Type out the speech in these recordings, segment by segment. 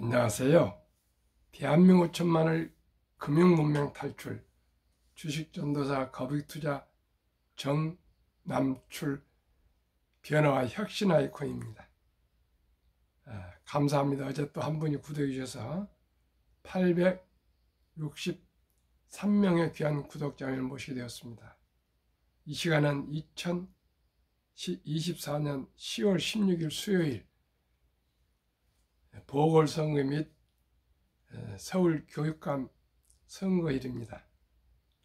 안녕하세요. 대한민국 천만을 금융문명 탈출 주식전도사 거북이투자 정남출 변화와 혁신 아이콘입니다. 감사합니다. 어제 또 한 분이 구독해 주셔서 863명의 귀한 구독자를 모시게 되었습니다. 이 시간은 2024년 10월 16일 수요일 보궐선거 및 서울교육감 선거일입니다.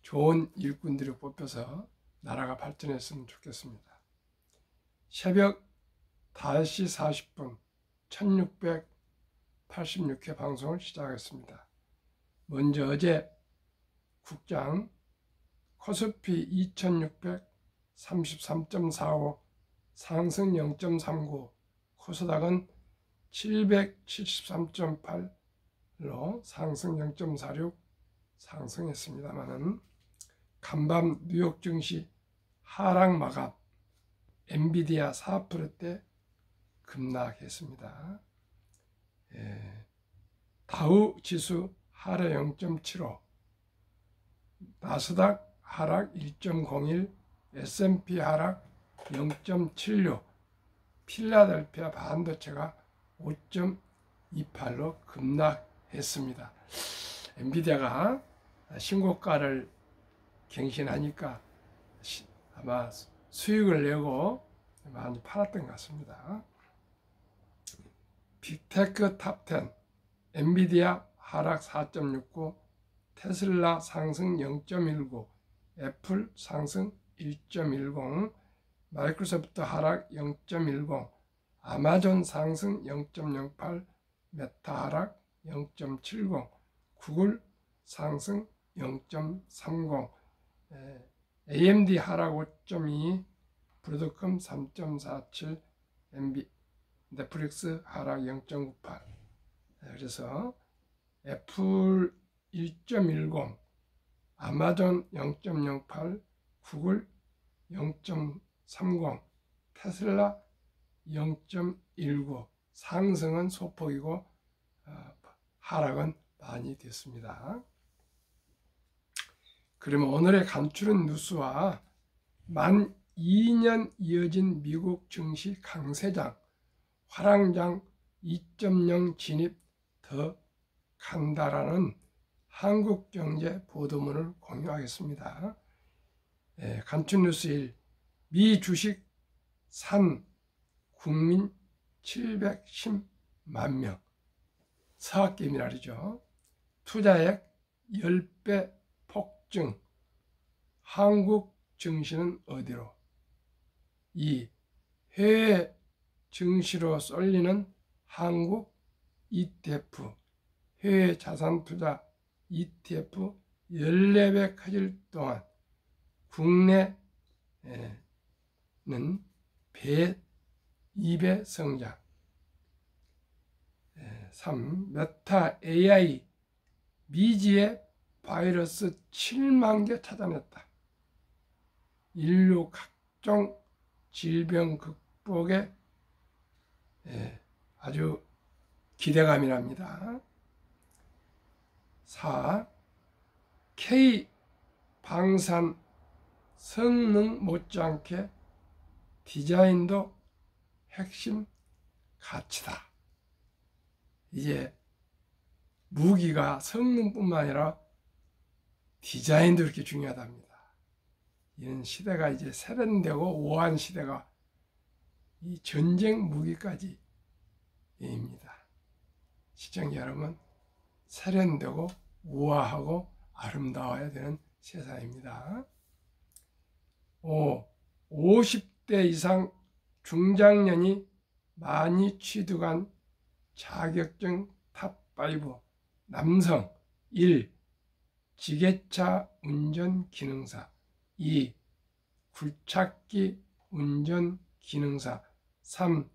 좋은 일꾼들이 뽑혀서 나라가 발전했으면 좋겠습니다. 새벽 5시 40분 1686회 방송을 시작하겠습니다. 먼저 어제 국장 코스피 2633.45 상승 0.39, 코스닥은 773.8로 상승 0.46 상승했습니다만은 간밤 뉴욕 증시 하락 마감, 엔비디아 4%대 급락했습니다. 다우 지수 하락 0.75, 나스닥 하락 1.01, S&P 하락 0.76, 필라델피아 반도체가 5.28로 급락했습니다. 엔비디아가 신고가를 갱신하니까 아마 수익을 내고 많이 팔았던 것 같습니다. 빅테크 탑10, 엔비디아 하락 4.69, 테슬라 상승 0.19, 애플 상승 1.10, 마이크로소프트 하락 0.10, 아마존 상승 0.08, 메타 하락 0.70, 구글 상승 0.30, AMD 하락 5.2, 브로드컴 3.47, 넷플릭스 하락 0.98. 그래서 애플 1.10, 아마존 0.08, 구글 0.30, 테슬라 0.19, 상승은 소폭이고 하락은 많이 됐습니다. 그러면 오늘의 간추린 뉴스와 만 2년 이어진 미국 증시 강세장, 화랑장 2.0 진입 더 간다라는 한국경제 보도문을 공유하겠습니다. 간추린 뉴스 1, 미 주식 산 국민 710만 명, 서학개미랄이죠. 투자액 10배 폭증, 한국 증시는 어디로? 2, 해외 증시로 쏠리는 한국 ETF, 해외 자산 투자 ETF 14배 커질 동안 국내는 2배 성장. 3. 메타 AI 미지의 바이러스 7만 개 찾아냈다. 인류 각종 질병 극복에 아주 기대감이 납니다. 4. K 방산 성능 못지않게 디자인도 핵심 가치다. 이제 무기가 성능뿐만 아니라 디자인도 이렇게 중요하답니다. 이런 시대가 이제 세련되고 우아한 시대가 이 전쟁 무기까지 입니다. 시청자 여러분, 세련되고 우아하고 아름다워야 되는 세상입니다. 5. 50대 이상 중장년이 많이 취득한 자격증 탑5 남성 1. 지게차 운전 기능사, 2. 굴착기 운전 기능사, 3.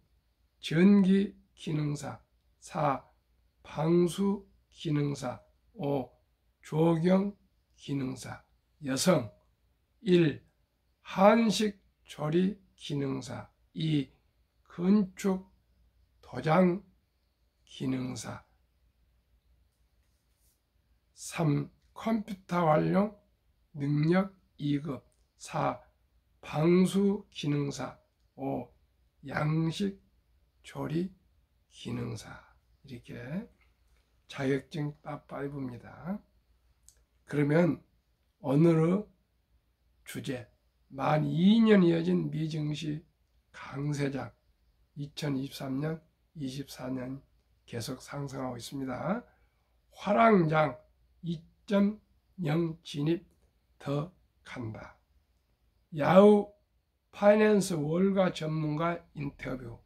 전기 기능사, 4. 방수 기능사, 5. 조경 기능사. 여성 1. 한식 조리 기능사, 2. 건축 도장 기능사, 3. 컴퓨터 활용 능력 2급. 4. 방수 기능사. 5. 양식 조리 기능사. 이렇게 자격증 딱5입니다. 그러면 오늘의 주제, 만 2년 이어진 미증시 강세장 2023년, 24년 계속 상승하고 있습니다. 화랑장 2.0 진입 더 간다. 야후 파이낸스 월가 전문가 인터뷰.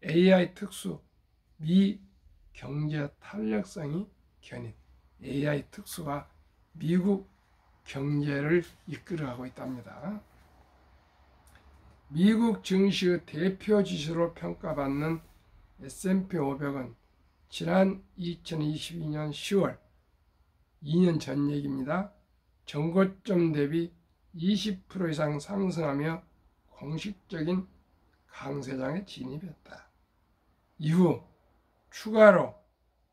AI 특수 미 경제 탄력성이 견인. AI 특수가 미국 경제를 이끌어가고 있답니다. 미국 증시의 대표 지수로 평가받는 S&P 500은 지난 2022년 10월, 2년 전 얘기입니다. 전고점 대비 20% 이상 상승하며 공식적인 강세장에 진입했다. 이후 추가로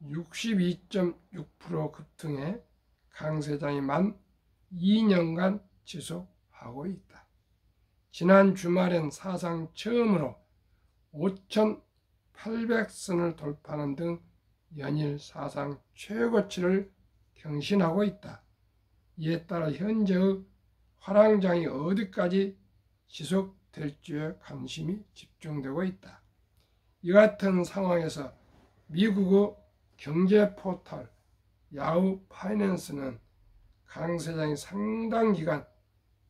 62.6% 급등해 강세장이 만 2년간 지속하고 있다. 지난 주말엔 사상 처음으로 5,800선을 돌파하는 등 연일 사상 최고치를 경신하고 있다. 이에 따라 현재의 화랑장이 어디까지 지속될지에 관심이 집중되고 있다. 이 같은 상황에서 미국의 경제 포털 야후 파이낸스는 강세장이 상당 기간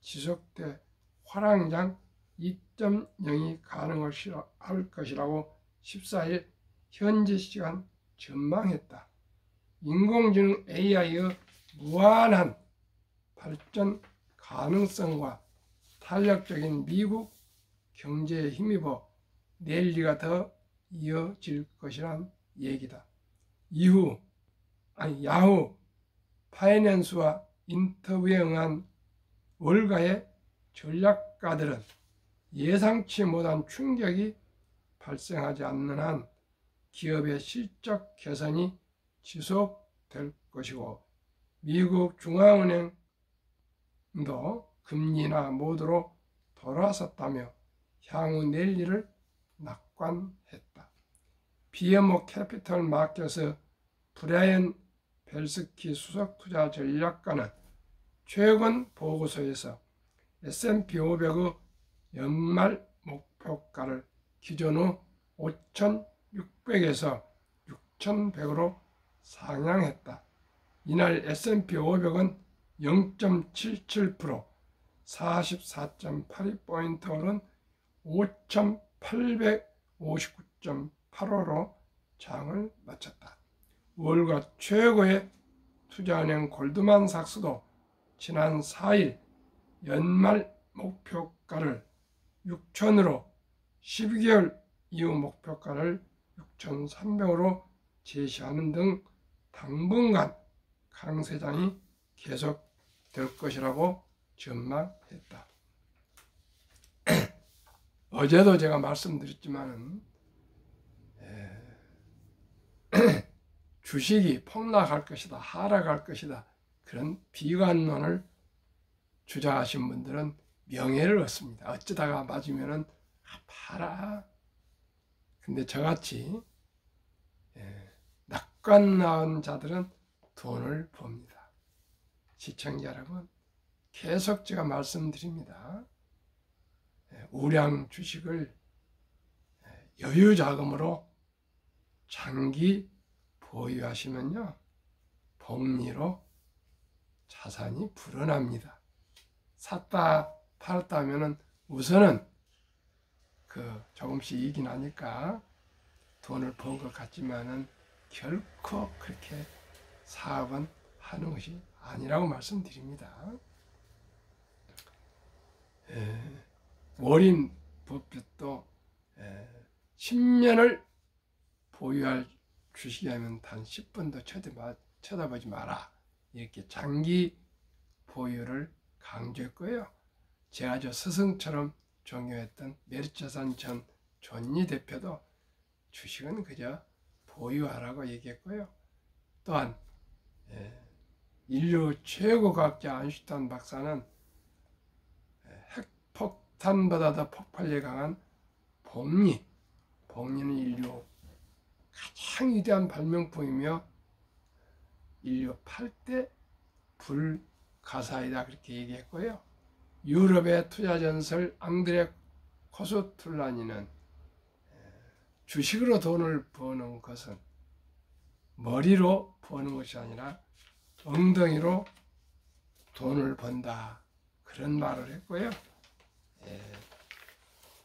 지속돼 화랑장 2.0이 가능할 것이라고 14일 현지 시간 전망했다. 인공지능 AI의 무한한 발전 가능성과 탄력적인 미국 경제에 힘입어 랠리가 더 이어질 것이란 얘기다. 야후 파이낸스와 인터뷰에 응한 월가의 전략가들은 예상치 못한 충격이 발생하지 않는 한 기업의 실적 개선이 지속될 것이고 미국 중앙은행도 금리나 모드로 돌아섰다며 향후 랠리를 낙관했다. BMO 캐피털 마켓의 브라이언 벨스키 수석투자 전략가는 최근 보고서에서 S&P 500의 연말 목표가를 기존의 5,600에서 6,100으로 상향했다. 이날 S&P 500은 0.77%, 44.82포인트 오른 5,859.85로 장을 마쳤다. 월가 최고의 투자은행 골드만삭스도 지난 4일 연말 목표가를 6,000으로 12개월 이후 목표가를 6,300으로 제시하는 등 당분간 강세장이 계속될 것이라고 전망했다. 어제도 제가 말씀드렸지만은 주식이 폭락할 것이다, 하락할 것이다, 그런 비관론을 주장하신 분들은 명예를 얻습니다. 어쩌다가 맞으면은 팔아. 근데 저같이 낙관 나온 자들은 돈을 법니다. 시청자 여러분, 계속 제가 말씀드립니다. 우량 주식을 여유 자금으로 장기 보유하시면요, 복리로 자산이 불어납니다. 샀다 팔았다 하면은 우선은 조금씩 이익이 나니까 돈을 번 것 같지만은 결코 그렇게 사업은 하는 것이 아니라고 말씀드립니다. 워린 버핏도 10년을 보유할 주식이라면 단 10분도 쳐다보지 마라, 이렇게 장기 보유를 강조했고요. 제가 스승처럼 존경했던 메리츠자산 전 존니 대표도 주식은 그저 보유하라고 얘기했고요. 또한 인류 최고 과학자 아인슈타인 박사는 핵폭탄보다 더 폭발력이 강한 복리는 인류 가장 위대한 발명품이며 인류 8대 불가사이다 그렇게 얘기했고요. 유럽의 투자 전설 앙드레 코스툴라니는 주식으로 돈을 버는 것은 머리로 버는 것이 아니라 엉덩이로 돈을 번다 그런 말을 했고요.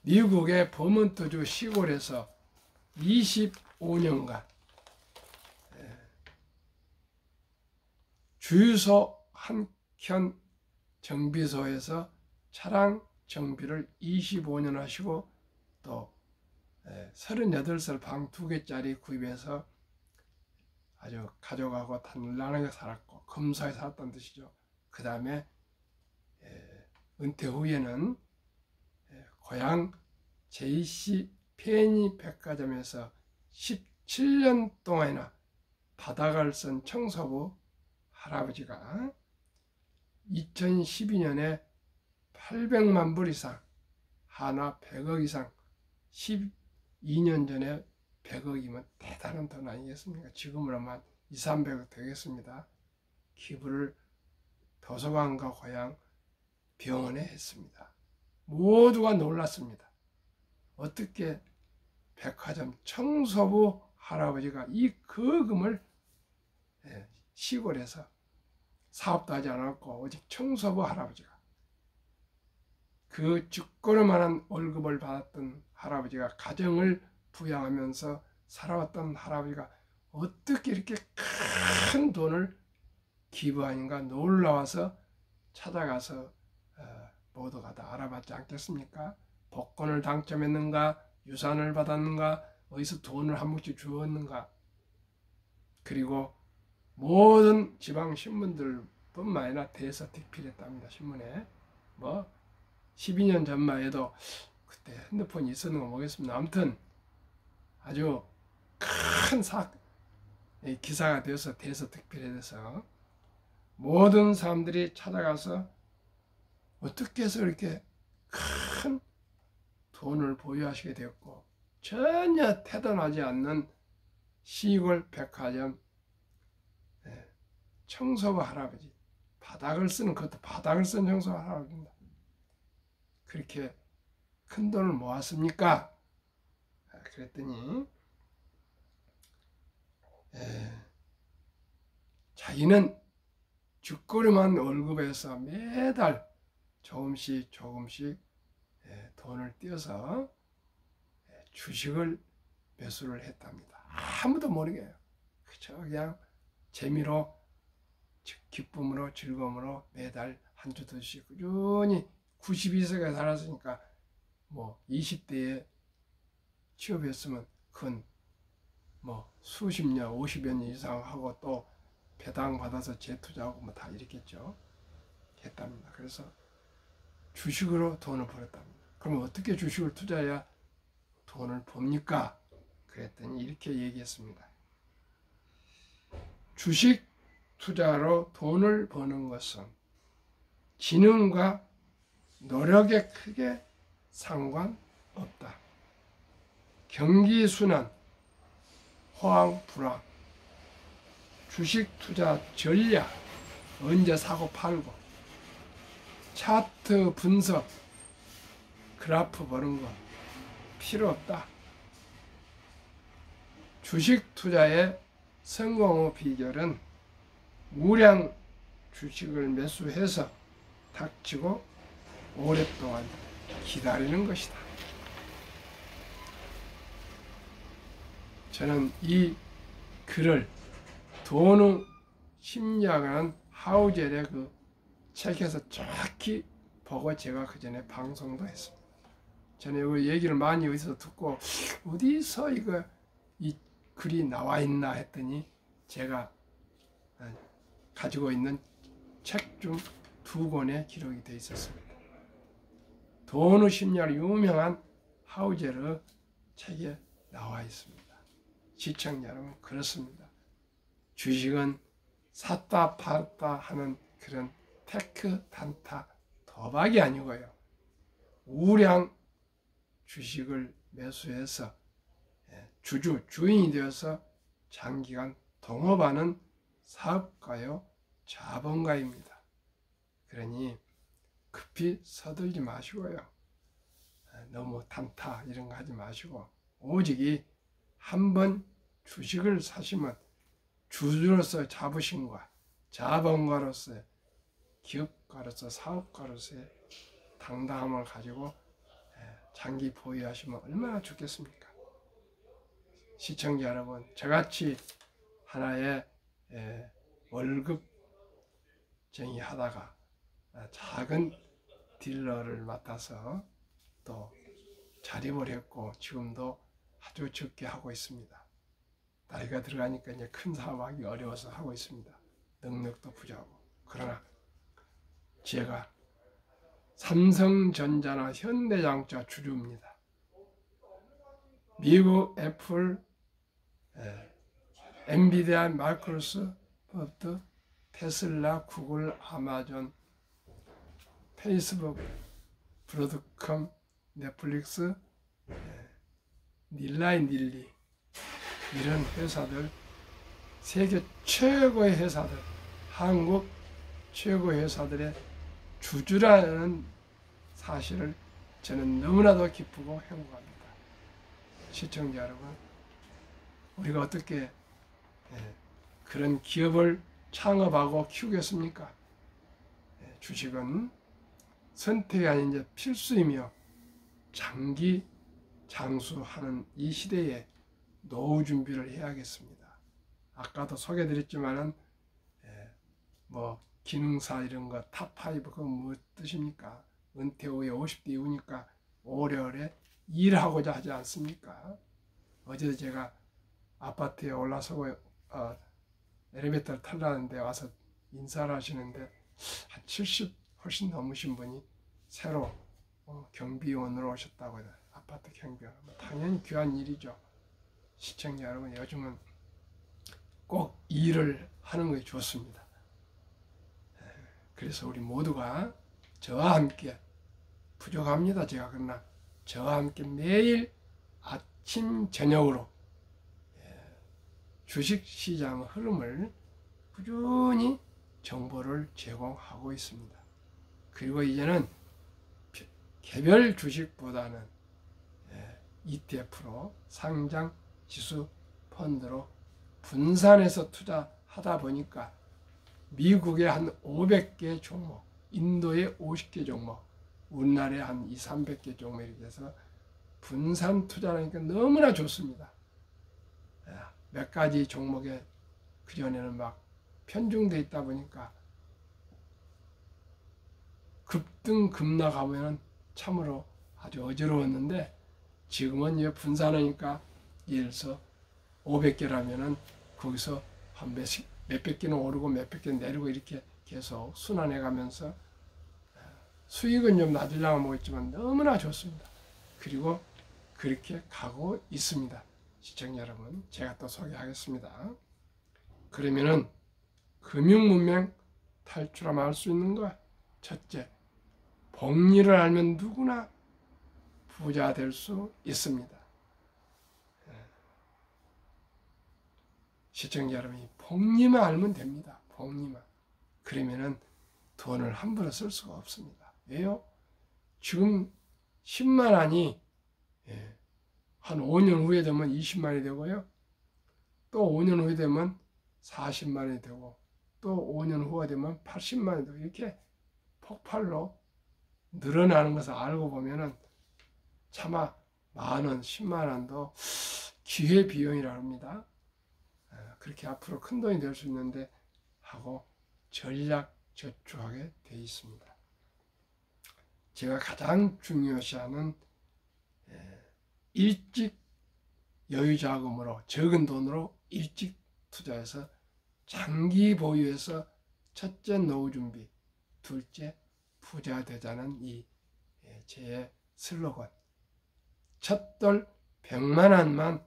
미국의 버몬트주 시골에서 25년간 주유소 한 켠 정비소에서 차량 정비를 25년 하시고 또 38살 방 2개짜리 구입해서 아주 가족하고 단란하게 살았고 검소하게 살았다는 뜻이죠. 그 다음에 은퇴 후에는 고향 JC 페니 백화점에서 17년 동안이나 바닥을 쓴 청소부 할아버지가 2012년에 800만 불 이상, 하나 100억 이상, 12년 전에 100억이면 대단한 돈 아니겠습니까? 지금으로 한 2, 300억 되겠습니다. 기부를 도서관과 고향 병원에 했습니다. 모두가 놀랐습니다. 어떻게 백화점 청소부 할아버지가 이 거금을 시골에서 사업도 하지 않았고 오직 청소부 할아버지가 그 죽거름만한 월급을 받았던 할아버지가 가정을 부양하면서 살아왔던 할아버지가 어떻게 이렇게 큰 돈을 기부하는가 놀라워서 찾아가서 모두가 다 알아봤지 않겠습니까? 복권을 당첨했는가, 유산을 받았는가, 어디서 돈을 한 몫씩 주었는가. 그리고 모든 지방 신문들 뿐만 아니라 대서특필했답니다. 신문에 12년 전만 해도 그때 핸드폰이 있었는 거 모르겠습니다. 아무튼 아주 큰 기사가 되어서 대서특필해서 모든 사람들이 찾아가서 어떻게 해서 이렇게 큰 돈을 보유하시게 되었고 전혀 태단하지 않는 시골 백화점 청소부 할아버지, 바닥을 쓰는 것도 바닥을 쓴 청소부 할아버지입니다. 그렇게 큰 돈을 모았습니까? 그랬더니 자기는 죽거름한 월급에서 매달 조금씩 돈을 떼어서 주식을 매수를 했답니다. 아무도 모르게 그저 그냥 재미로 기쁨으로 즐거움으로 매달 한 주 두 주씩 꾸준히 92세가 살았으니까 20대에 취업했으면 그건 수십 년 50여 년 이상 하고 또 배당 받아서 재투자하고 다 이랬겠죠. 했답니다. 그래서 주식으로 돈을 벌었답니다. 그럼 어떻게 주식을 투자해야 돈을 법니까? 그랬더니 이렇게 얘기했습니다. 주식 투자로 돈을 버는 것은 지능과 노력에 크게 상관없다. 경기 순환, 호황, 불황, 주식 투자 전략, 언제 사고 팔고, 차트 분석, 그래프 보는 거 필요 없다. 주식 투자의 성공 비결은 우량 주식을 매수해서 닥치고 오랫동안 기다리는 것이다. 저는 이 글을 돈의 심리학이라는 하우젤의 그 책에서 정확히 보고 제가 그 전에 방송도 했습니다. 저는 이 얘기를 많이 어디서 듣고 어디서 이 글이 나와 있나 했더니 제가 가지고 있는 책 중 2권에 기록이 되어 있었습니다. 돈의 심리학이 유명한 하우젤의 책에 나와 있습니다. 시청자 여러분, 그렇습니다. 주식은 샀다 팔았다 하는 그런 테크 단타 도박이 아니고요. 우량 주식을 매수해서 주인이 되어서 장기간 동업하는 사업가요, 자본가입니다. 그러니 급히 서둘지 마시고요. 너무 단타 이런 거 하지 마시고 오직이 한번 주식을 사시면 주주로서의 자부심과 자본가로서의 기업가로서 사업가로서의 당당함을 가지고 장기 보유하시면 얼마나 좋겠습니까? 시청자 여러분, 저같이 하나의 월급쟁이 하다가 작은 딜러를 맡아서 또 자립을 했고 지금도 아주 적게 하고 있습니다. 나이가 들어가니까 이제 큰 사업하기 어려워서 하고 있습니다. 능력도 부족하고. 그러나 제가 삼성전자나 현대자동차 주주입니다. 미국 애플, 엔비디아, 마이크로소프트, 테슬라, 구글, 아마존, 페이스북, 브로드컴, 넷플릭스, 닐리 이런 회사들, 세계 최고의 회사들, 한국 최고의 회사들의 주주라는 사실을 저는 너무나도 기쁘고 행복합니다. 시청자 여러분, 우리가 어떻게 그런 기업을 창업하고 키우겠습니까? 주식은 선택이 아닌 이제 필수이며 장기 장수하는 이 시대에 노후 준비를 해야겠습니다. 아까도 소개드렸지만은 뭐 기능사 이런 거 탑5 그거 뭐 뜻입니까? 은퇴 후에 50대 이후니까 오래오래 일하고자 하지 않습니까? 어제도 제가 아파트에 올라서고 엘리베이터를 타려는데 와서 인사를 하시는데 한 70 훨씬 넘으신 분이 새로 경비원으로 오셨다고 해요. 아파트 경비원. 당연히 귀한 일이죠. 시청자 여러분, 요즘은 꼭 일을 하는 것이 좋습니다. 그래서 우리 모두가 저와 함께, 부족합니다 제가, 그러나 저와 함께 매일 아침 저녁으로 주식시장 흐름을 꾸준히 정보를 제공하고 있습니다. 그리고 이제는 개별 주식보다는 ETF로 상장 지수 펀드로 분산해서 투자하다 보니까 미국의 한 500개 종목, 인도의 50개 종목, 우리나라의 한 200~300개 종목 이렇게 해서 분산 투자하니까 너무나 좋습니다. 몇 가지 종목에 그전에는 막 편중돼 있다 보니까 급등 급락 하면 참으로 아주 어지러웠는데 지금은 이제 분산하니까 예를 들어서 500개라면은 거기서 한 몇백 개는 오르고 몇백 개는 내리고 이렇게 계속 순환해 가면서 수익은 좀 낮으려고 하고 있지만 너무나 좋습니다. 그리고 그렇게 가고 있습니다. 시청자 여러분, 제가 또 소개하겠습니다. 그러면은 금융문명 탈출하면 할 수 있는 거, 첫째, 복리를 알면 누구나 부자 될 수 있습니다. 시청자 여러분이 복리만 알면 됩니다. 복리만. 그러면은 돈을 함부로 쓸 수가 없습니다. 왜요? 지금 10만 원이 한 5년 후에 되면 20만이 되고요. 또 5년 후에 되면 40만이 되고 또 5년 후가 되면 80만이 되고 이렇게 폭발로 늘어나는 것을 알고 보면은 차마 만원, 10만 원도 기회비용이라고 합니다. 그렇게 앞으로 큰 돈이 될 수 있는데 하고 전략 저축하게 되어 있습니다. 제가 가장 중요시하는 일찍 여유자금으로 적은 돈으로 일찍 투자해서 장기 보유해서 첫째 노후 준비, 둘째 부자 되자는 이 제 슬로건. 첫돌 100만 원만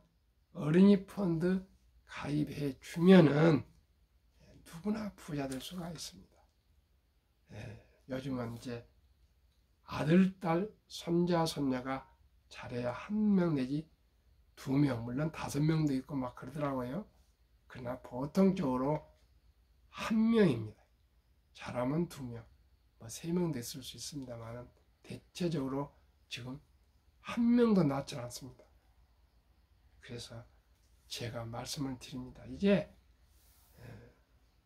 어린이 펀드 가입해 주면은 누구나 부자 될 수가 있습니다. 요즘은 이제 아들, 딸, 손자, 손녀가 잘해야 1명 내지 2명, 물론 5명도 있고 막 그러더라고요. 그러나 보통적으로 1명입니다. 잘하면 2명, 뭐 3명도 있을 수 있습니다만 대체적으로 지금 1명도 낳지 않습니다. 그래서 제가 말씀을 드립니다. 이제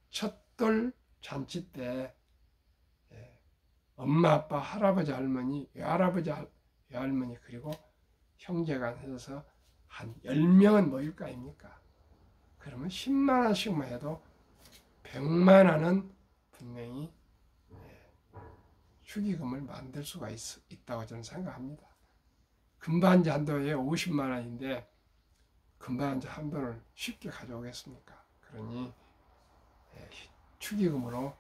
첫돌 잔치 때 엄마, 아빠, 할아버지, 할머니, 외할아버지, 외할머니 그리고 형제가 해서 한 10명은 모일 거 아닙니까? 그러면 10만 원씩만 해도 100만 원은 분명히 축의금을 만들 수가 있다고 저는 생각합니다. 금반지 한 돈에 50만 원인데 금반지 한 돈을 쉽게 가져오겠습니까? 그러니 축의금으로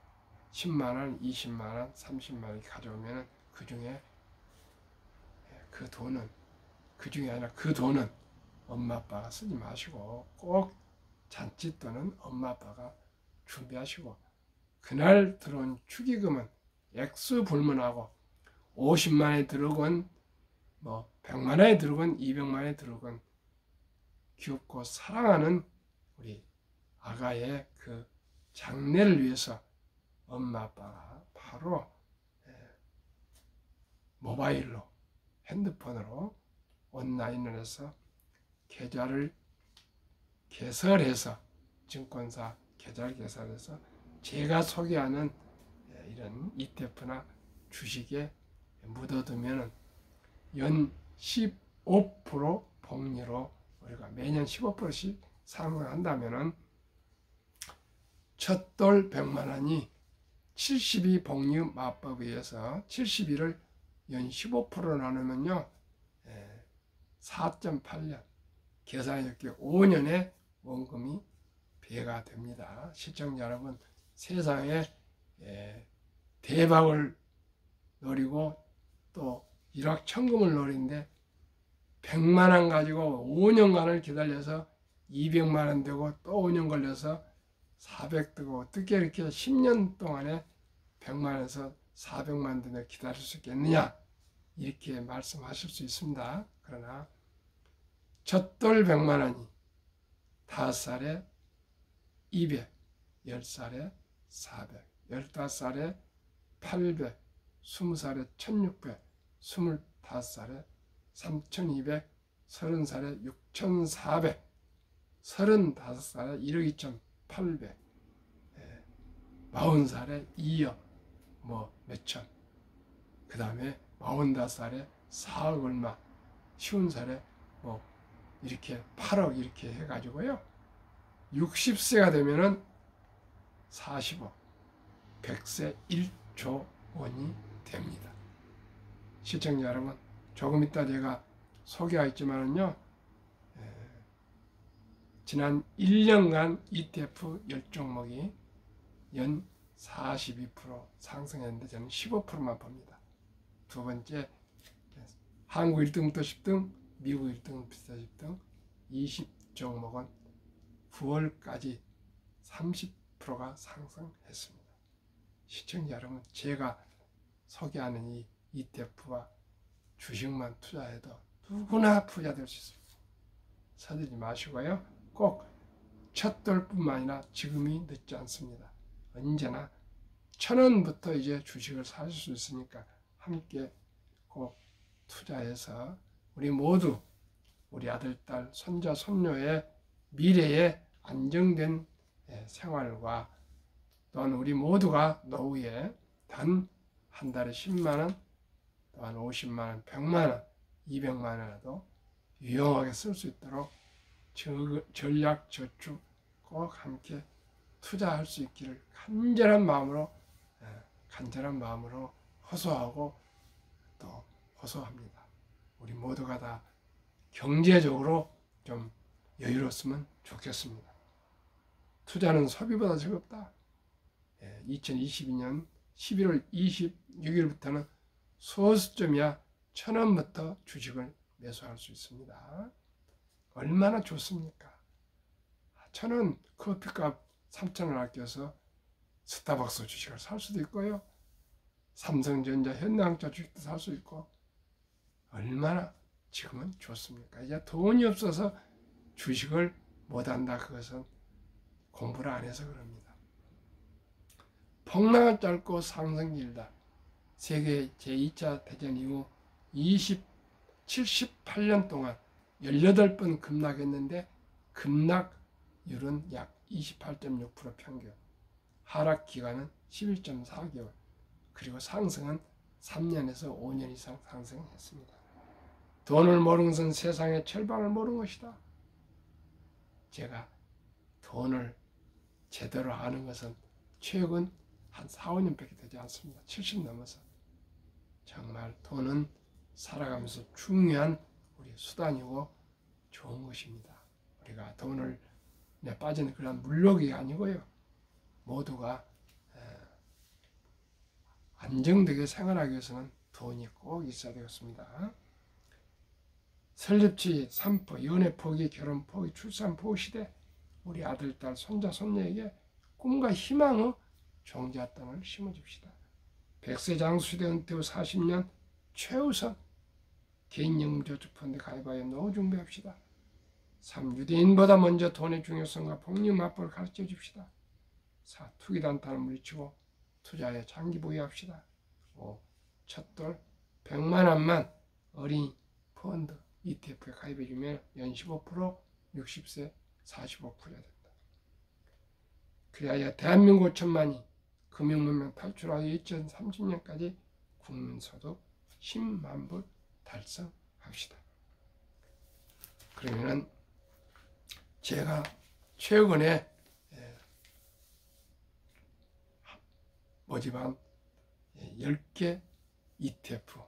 10만 원, 20만 원, 30만 원 가져오면 그 중에 그 돈은 엄마 아빠가 쓰지 마시고 꼭 잔치돈은 엄마 아빠가 준비하시고 그날 들어온 축의금은 액수 불문하고 50만 원에 들어건 뭐 100만 원에 들어건 200만 원에 들어건 귀엽고 사랑하는 우리 아가의 그 장래를 위해서 엄마 아빠가 바로 모바일로 핸드폰으로 온라인을 해서 계좌를 개설해서 증권사 계좌를 개설해서 제가 소개하는 이런 ETF나 주식에 묻어두면 연 15% 복리로 우리가 매년 15%씩 상승한다면 첫돌 100만 원이 72 복리 마법에 의해서 72를 연 15% 나누면요 4.8년 계산해줄게 5년에 원금이 배가 됩니다. 시청자 여러분, 세상에 대박을 노리고 또 일확천금을 노리는데 100만 원 가지고 5년간을 기다려서 200만 원 되고 또 5년 걸려서 400 되고 어떻게 이렇게 10년 동안에 100만 원에서 400만 원 되면 기다릴 수 있겠느냐 이렇게 말씀하실 수 있습니다. 그러나 첫돌 100만 원이 5살에 200, 10살에 400, 15살에 800, 20살에 1600, 25살에 3200, 30살에 6400, 35살에 1억 2800, 40살에 2억 뭐 몇천, 그 다음에 45살에 4억 얼마, 50살에 뭐 이렇게 8억 이렇게 해가지고요 60세가 되면은 40억, 100세 1조 원이 됩니다. 시청자 여러분, 조금 이따 제가 소개하겠지만은요, 지난 1년간 ETF 10종목이 연 42% 상승했는데 저는 15%만 봅니다. 두 번째, 한국 1등부터 10등, 미국 1등부터 10등, 20종목은 9월까지 30%가 상승했습니다. 시청자 여러분, 제가 소개하는 이 ETF와 주식만 투자해도 누구나 부자 될 수 있습니다. 서두르지 마시고요. 꼭 첫돌뿐만 아니라 지금이 늦지 않습니다. 언제나 1,000원부터 이제 주식을 사실 수 있으니까 함께 꼭 투자해서 우리 모두 우리 아들, 딸, 손자, 손녀의 미래에 안정된 생활과 또한 우리 모두가 노후에 단 한 달에 10만 원, 또한 50만 원, 100만 원, 200만 원이라도 유용하게 쓸 수 있도록 전략 저축 꼭 함께 투자할 수 있기를 간절한 마음으로 호소하고 또 호소합니다. 우리 모두가 다 경제적으로 좀 여유로웠으면 좋겠습니다. 투자는 소비보다 즐겁다. 2022년 11월 26일부터는 소수점이야 1,000원부터 주식을 매수할 수 있습니다. 얼마나 좋습니까? 1,000원 커피값 3,000원 아껴서 스타벅스 주식을 살 수도 있고요. 삼성전자, 현대항자 주식도 살 수 있고 얼마나 지금은 좋습니까? 이제 돈이 없어서 주식을 못한다. 그것은 공부를 안 해서 그럽니다. 폭락은 짧고 상승 길다. 세계 제2차 대전 이후 78년 동안 18번 급락했는데 급락률은 약 28.6% 평균, 하락 기간은 11.4개월, 그리고 상승은 3년에서 5년 이상 상승했습니다. 돈을 모르는 것은 세상의 절반을 모르는 것이다. 제가 돈을 제대로 아는 것은 최근 한 4, 5년밖에 되지 않습니다. 70 넘어서. 정말 돈은 살아가면서 중요한 우리 수단이고 좋은 것입니다. 우리가 돈을 빠지는 그런 물욕이 아니고요. 모두가 안정되게 생활하기 위해서는 돈이 꼭 있어야 되겠습니다. 설립치, 산포, 연애 포기, 결혼 포기, 출산 포기 시대 우리 아들, 딸, 손자, 손녀에게 꿈과 희망의 종잣돈을 심어줍시다. 100세 장수 시대 은퇴 후 40년 최우선 개인연금저축펀드 가입하여 노후 준비합시다. 3. 유대인보다 먼저 돈의 중요성과 복리 맞벌을 가르쳐 줍시다. 4. 투기단타를 물리치고 투자에 장기 보유합시다. 5. 첫돌 100만 원만 어린이 펀드 ETF에 가입해주면 연 15%, 60세 45%가 된다. 그리하여 대한민국 5천만이 금융문명 탈출하여 2030년까지 국민소득 10만 불 달성합시다. 그러면은 제가 최근에 모집한 10개 ETF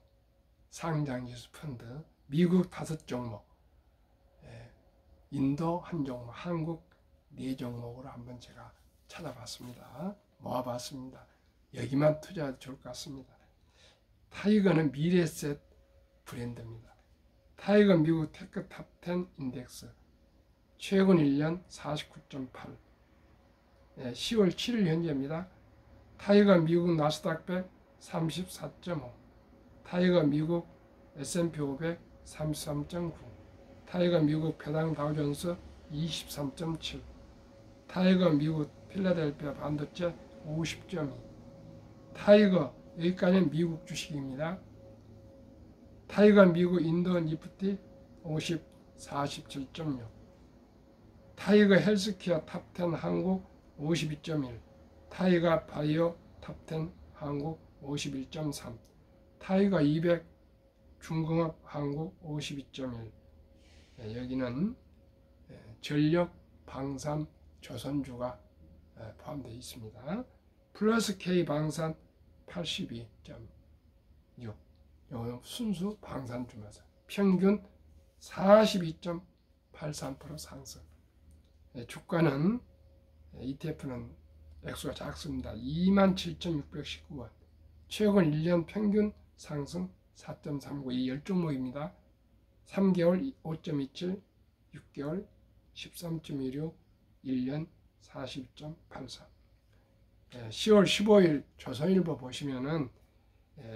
상장지수 펀드, 미국 5종목, 인도 1종목, 한국 4종목으로 한번 제가 찾아봤습니다. 모아봤습니다. 여기만 투자해도 좋을 것 같습니다. 타이거는 미래셋 브랜드입니다. 타이거 미국 테크 탑10 인덱스 최근 1년 49.8, 10월 7일 현재입니다. 타이거 미국 나스닥 100 34.5, 타이거 미국 S&P 500 33.9, 타이거 미국 배당 다우존스 23.7, 타이거 미국 필라델피아 반도체 50.2, 타이거 여기까지는 미국 주식입니다. 타이거 미국 인도 니프티 50 47.6, 타이거 헬스케어 탑10 한국 52.1, 타이거 바이오 탑10 한국 51.3, 타이거 200 중공업 한국 52.1. 여기는 전력, 방산, 조선주가 포함되어 있습니다. 플러스 K 방산 82.6. 이거는 순수 방산주면서 평균 42.83% 상승. 주가는 ETF는 액수가 작습니다. 27,619원. 최근 1년 평균 상승 4.39. 이 10종목입니다. 3개월 5.27, 6개월 13.16, 1년 40.84. 10월 15일 조선일보 보시면은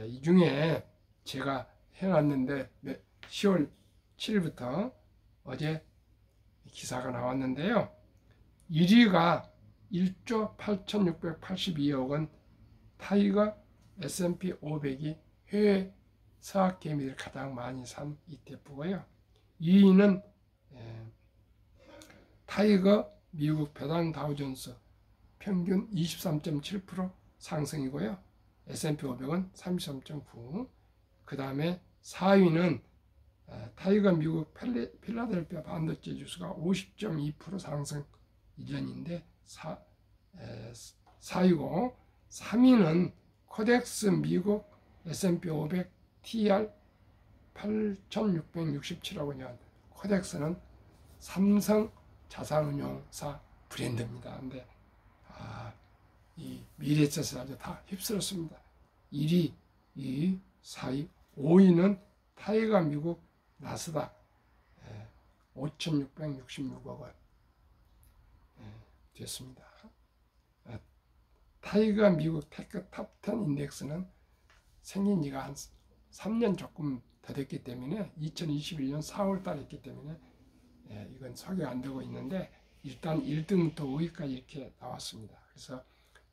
이 중에 제가 해놨는데 10월 7일부터 어제 기사가 나왔는데요. 1위가 1조 8,682억 원 타이거 S&P 500이 해외 서학 개미들 가장 많이 산 ETF고요. 2위는 타이거 미국 배당 다우존스 평균 23.7% 상승이고요. S&P 500은 33.9. 그 다음에 4위는 타이거 미국 필라델피아 반도체 지수가 50.2% 상승 이전인데 4위고 3위는 코덱스 미국 S&P 500 TR 8,667억 원이야. 코덱스는 삼성 자산운용사 브랜드입니다. 근데 이 미래에셋을 아주 다 휩쓸었습니다. 1위, 2위, 4위, 5위는 타이거 미국 나스닥 5,666억 원 됐습니다. 타이거 미국 테크 탑10 인덱스는 생긴 지가 한 3년 조금 더 됐기 때문에 2021년 4월 달에 했기 때문에 이건 소개가 안 되고 있는데 일단 1등부터 5위까지 이렇게 나왔습니다. 그래서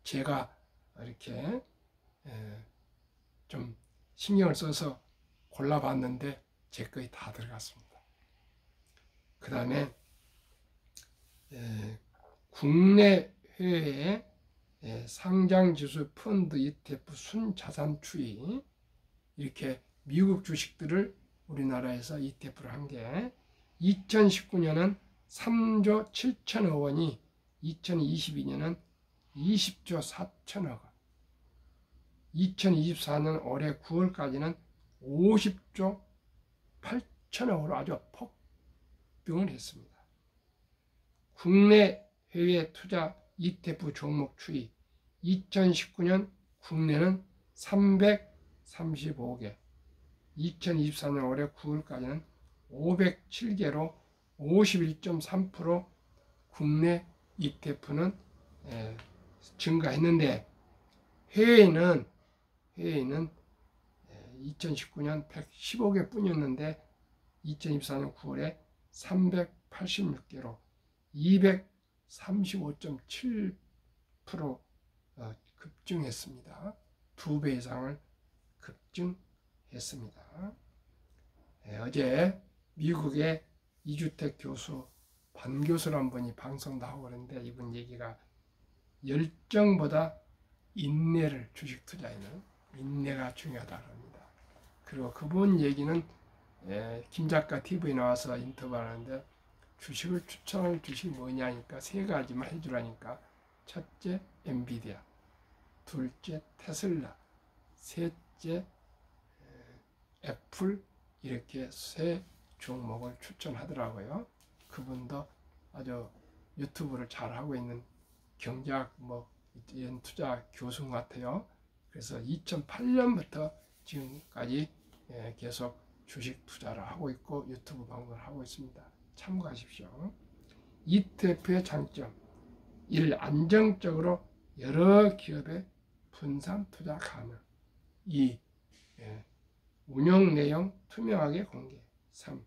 제가 이렇게 좀 신경을 써서 골라봤는데 제 거의 다 들어갔습니다. 그 다음에 국내 해외의 상장지수 펀드 ETF 순자산 추이, 이렇게 미국 주식들을 우리나라에서 ETF를 한 게 2019년은 3조 7천억 원이 2022년은 20조 4천억 원, 2024년 올해 9월까지는 50조 8천억으로 아주 폭등을 했습니다. 국내 해외 투자 ETF 종목 추이, 2019년 국내는 335개, 2024년 올해 9월까지는 507개로 51.3% 국내 ETF는 증가했는데 해외는 2019년 115개 뿐이었는데 2024년 9월에 386개로 235.7% 급증했습니다. 2배 이상을 급증했습니다. 어제 미국의 이주택 교수 반교수란 분이 방송도 하고 그러는데 이분 얘기가 열정보다 인내를 주식 투자에는 인내가 중요하다고 합니다. 그리고 그분 얘기는 김 작가 TV에 나와서 인터뷰하는데 주식을 추천할 주식이 뭐냐니까 세 가지만 해주라니까 첫째 엔비디아, 둘째 테슬라, 셋째 애플, 이렇게 세 종목을 추천하더라고요. 그분도 아주 유튜브를 잘하고 있는 경제학 이런 투자 교수 같아요. 그래서 2008년부터 지금까지 계속 주식 투자를 하고 있고 유튜브 방송을 하고 있습니다. 참고하십시오. ETF의 장점: 1. 안정적으로 여러 기업에 분산 투자 가능. 2. 운영 내용 투명하게 공개. 3.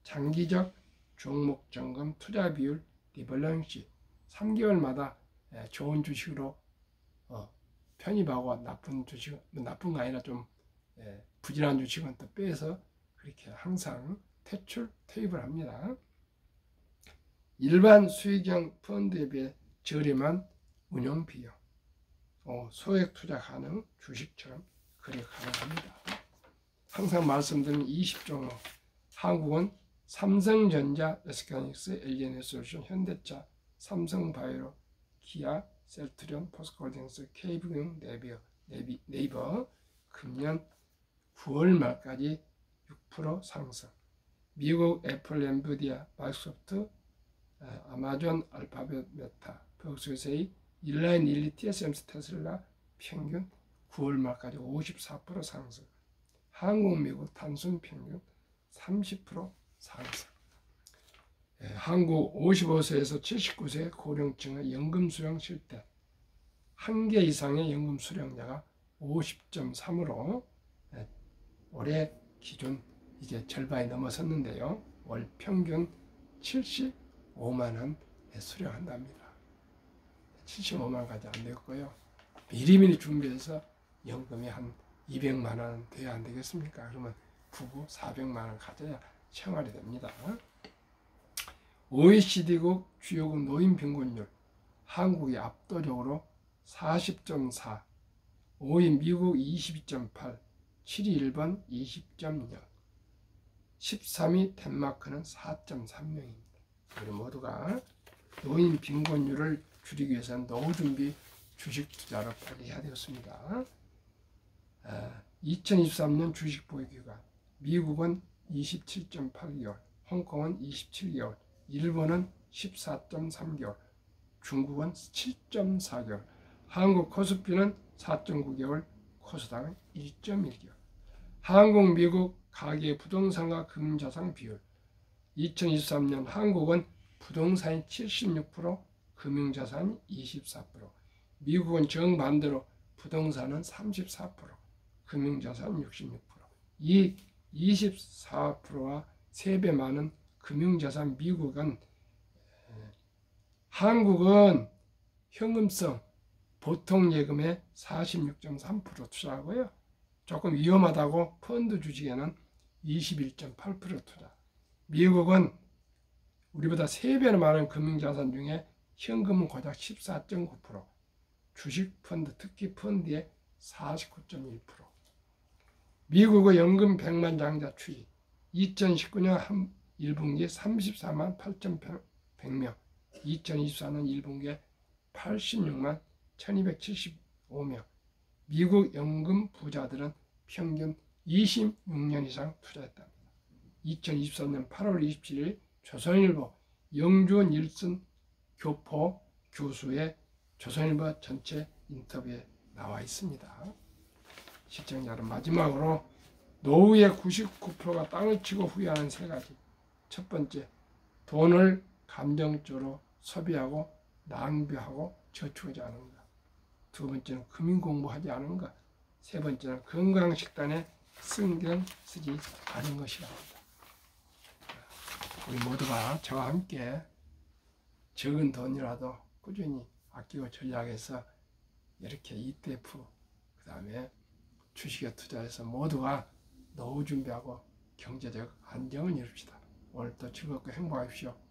장기적 종목 점검 투자 비율 리밸런스. 3개월마다 좋은 주식으로 편입하고 나쁜 주식, 나쁜 거 아니라 좀 부진한 주식은 또 빼서 그렇게 항상 퇴입을 합니다. 일반 수익형 펀드에 비해 저렴한 운용 비용, 소액 투자 가능, 주식처럼 거래 가능합니다. 항상 말씀드리는 20종목, 한국은 삼성전자, SK하이닉스, LG에너지솔루션, 현대차, 삼성바이오, 기아, 셀트리온, 포스코홀딩스, KB금융, 네이버 금년 9월 말까지 6% 상승. 미국 애플, 엔비디아, 마이크로소프트, 아마존, 알파벳, 메타, 벽수세이, 일라인, 릴리, TSMC, 테슬라 평균 9월 말까지 54% 상승. 한국, 미국 단순 평균 30% 상승. 한국 55세에서 79세 고령층의 연금 수령 실태, 1개 이상의 연금 수령자가 50.3으로 올해 기준 이제 절반이 넘어섰는데요. 월 평균 75만 원 수령한답니다. 75만 원까지 안 되었고요. 미리미리 준비해서 연금이 한 200만 원 돼야 안 되겠습니까? 그러면 부부 400만 원 가져야 생활이 됩니다. OECD국 주요국 노인 빈곤율, 한국이 압도적으로 40.4, 5위 미국 22.8, 7위 일본 20.0, 13위 덴마크는 4.3명입니다. 우리 모두가 노인 빈곤율을 줄이기 위해서는 노후 준비 주식 투자를 빨리 해야 되겠습니다. 2023년 주식 보유 기간, 미국은 27.8개월, 홍콩은 27개월, 일본은 14.3개월, 중국은 7.4개월, 한국 코스피는 4.9개월, 코스닥은 1.1개월. 한국, 미국 가계 부동산과 금융자산 비율, 2023년 한국은 부동산이 76%, 금융자산이 24%, 미국은 정반대로 부동산은 34%, 금융자산 66%. 이 24%와 3배 많은 금융자산 미국은 한국은 현금성 보통 예금의 46.3% 투자하고요. 조금 위험하다고 펀드 주식에는 21.8% 투자. 미국은 우리보다 3배나 많은 금융자산 중에 현금은 고작 14.9%, 주식 펀드, 특히 펀드의 49.1%. 미국의 연금 100만 장자 추이. 2019년 1분기에 34만 8,100명, 2024년 1분기에 86만 1275명. 미국 연금 부자들은 평균 26년 이상 투자했답니다. 2023년 8월 27일 조선일보 영주원 일선 교포 교수의 조선일보 전체 인터뷰에 나와 있습니다. 시청자 여러분, 마지막으로 노후의 99%가 땅을 치고 후회하는 3가지. 첫 번째, 돈을 감정적으로 소비하고 낭비하고 저축하지 않은 것. 두 번째는 금융 공부하지 않은 것. 세 번째는 건강식단에 신경 쓰지 않은 것이라 합니다. 우리 모두가 저와 함께 적은 돈이라도 꾸준히 아끼고 전략해서 이렇게 ETF, 그 다음에 주식에 투자해서 모두가 노후 준비하고 경제적 안정을 이룹시다. 오늘도 즐겁고 행복하십시오.